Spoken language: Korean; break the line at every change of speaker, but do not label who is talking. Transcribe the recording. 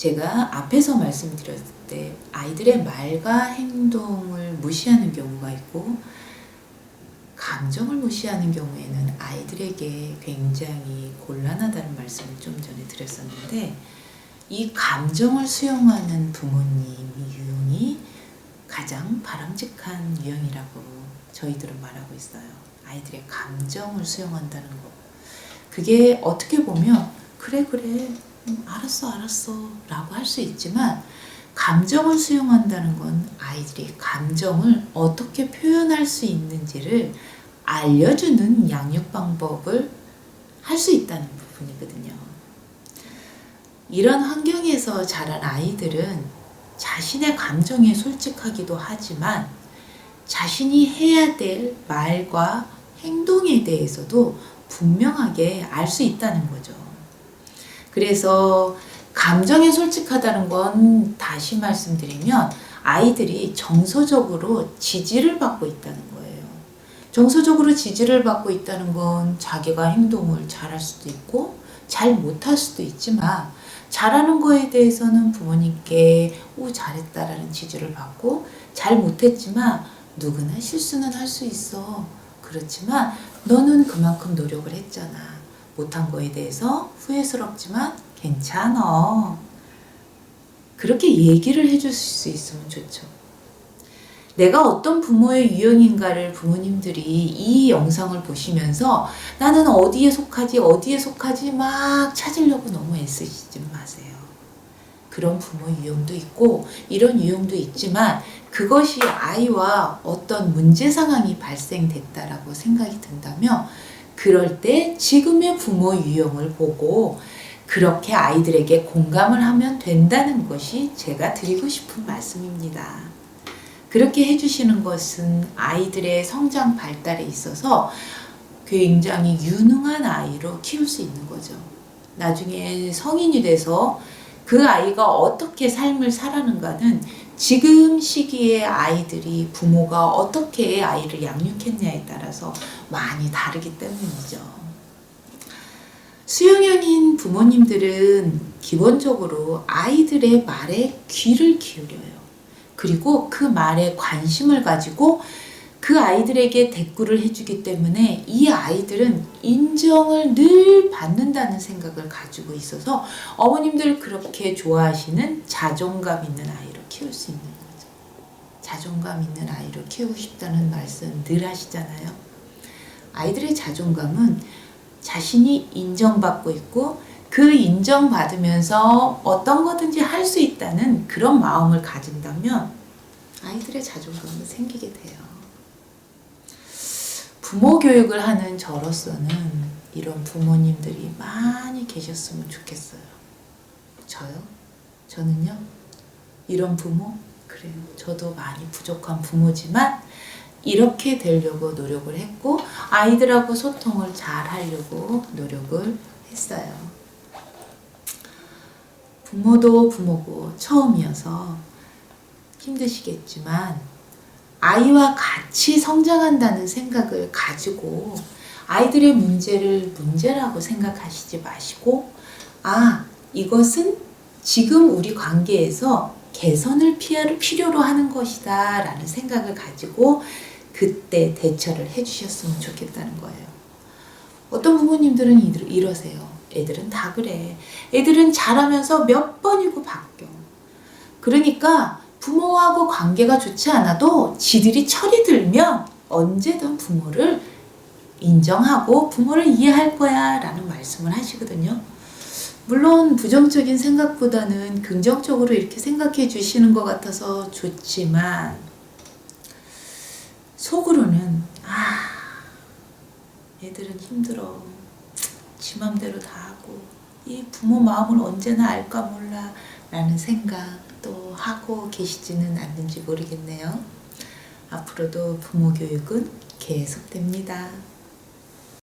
제가 앞에서 말씀드렸을 때 아이들의 말과 행동을 무시하는 경우가 있고 감정을 무시하는 경우에는 아이들에게 굉장히 곤란하다는 말씀을 좀 전에 드렸었는데, 이 감정을 수용하는 부모님 유형이 가장 바람직한 유형이라고 저희들은 말하고 있어요. 아이들의 감정을 수용한다는 거. 그게 어떻게 보면 그래 알았어 라고 할 수 있지만, 감정을 수용한다는 건 아이들이 감정을 어떻게 표현할 수 있는지를 알려주는 양육 방법을 할 수 있다는 부분이거든요. 이런 환경에서 자란 아이들은 자신의 감정에 솔직하기도 하지만 자신이 해야 될 말과 행동에 대해서도 분명하게 알 수 있다는 거죠. 그래서 감정에 솔직하다는 건, 다시 말씀드리면 아이들이 정서적으로 지지를 받고 있다는 거예요. 정서적으로 지지를 받고 있다는 건 자기가 행동을 잘할 수도 있고 잘 못할 수도 있지만, 잘하는 거에 대해서는 부모님께 잘했다라는 지지를 받고, 잘 못했지만 누구나 실수는 할 수 있어. 그렇지만 너는 그만큼 노력을 했잖아. 못한 거에 대해서 후회스럽지만 괜찮아. 그렇게 얘기를 해줄 수 있으면 좋죠. 내가 어떤 부모의 유형인가를 부모님들이 이 영상을 보시면서 나는 어디에 속하지 막 찾으려고 너무 애쓰시지 마세요. 그런 부모 유형도 있고 이런 유형도 있지만, 그것이 아이와 어떤 문제 상황이 발생됐다라고 생각이 든다면 그럴 때 지금의 부모 유형을 보고 그렇게 아이들에게 공감을 하면 된다는 것이 제가 드리고 싶은 말씀입니다. 그렇게 해주시는 것은 아이들의 성장 발달에 있어서 굉장히 유능한 아이로 키울 수 있는 거죠. 나중에 성인이 돼서 그 아이가 어떻게 삶을 살아가는가는 지금 시기에 아이들이 부모가 어떻게 아이를 양육했냐에 따라서 많이 다르기 때문이죠. 수용형인 부모님들은 기본적으로 아이들의 말에 귀를 기울여요. 그리고 그 말에 관심을 가지고 그 아이들에게 대꾸를 해주기 때문에 이 아이들은 인정을 늘 받는다는 생각을 가지고 있어서 어머님들 그렇게 좋아하시는 자존감 있는 아이로 키울 수 있는 거죠. 자존감 있는 아이로 키우고 싶다는 말씀 늘 하시잖아요. 아이들의 자존감은 자신이 인정받고 있고 그 인정받으면서 어떤 거든지 할 수 있다는 그런 마음을 가진다면 아이들의 자존감은 생기게 돼요. 부모 교육을 하는 저로서는 이런 부모님들이 많이 계셨으면 좋겠어요. 저요? 저는요? 이런 부모? 그래요. 저도 많이 부족한 부모지만 이렇게 되려고 노력을 했고 아이들하고 소통을 잘 하려고 노력을 했어요. 부모도 부모고 처음이어서 힘드시겠지만 아이와 같이 성장한다는 생각을 가지고 아이들의 문제를 문제라고 생각하시지 마시고, 이것은 지금 우리 관계에서 개선을 필요로 하는 것이다 라는 생각을 가지고 그때 대처를 해주셨으면 좋겠다는 거예요. 어떤 부모님들은 이러세요. 애들은 다 그래. 애들은 자라면서 몇 번이고 바뀌어. 그러니까 부모하고 관계가 좋지 않아도 지들이 철이 들면 언제든 부모를 인정하고 부모를 이해할 거야 라는 말씀을 하시거든요. 물론 부정적인 생각보다는 긍정적으로 이렇게 생각해 주시는 것 같아서 좋지만 속으로는 애들은 힘들어. 지 맘대로 다 하고 이 부모 마음을 언제나 알까 몰라 라는 생각도 하고 계시지는 않는지 모르겠네요. 앞으로도 부모 교육은 계속됩니다.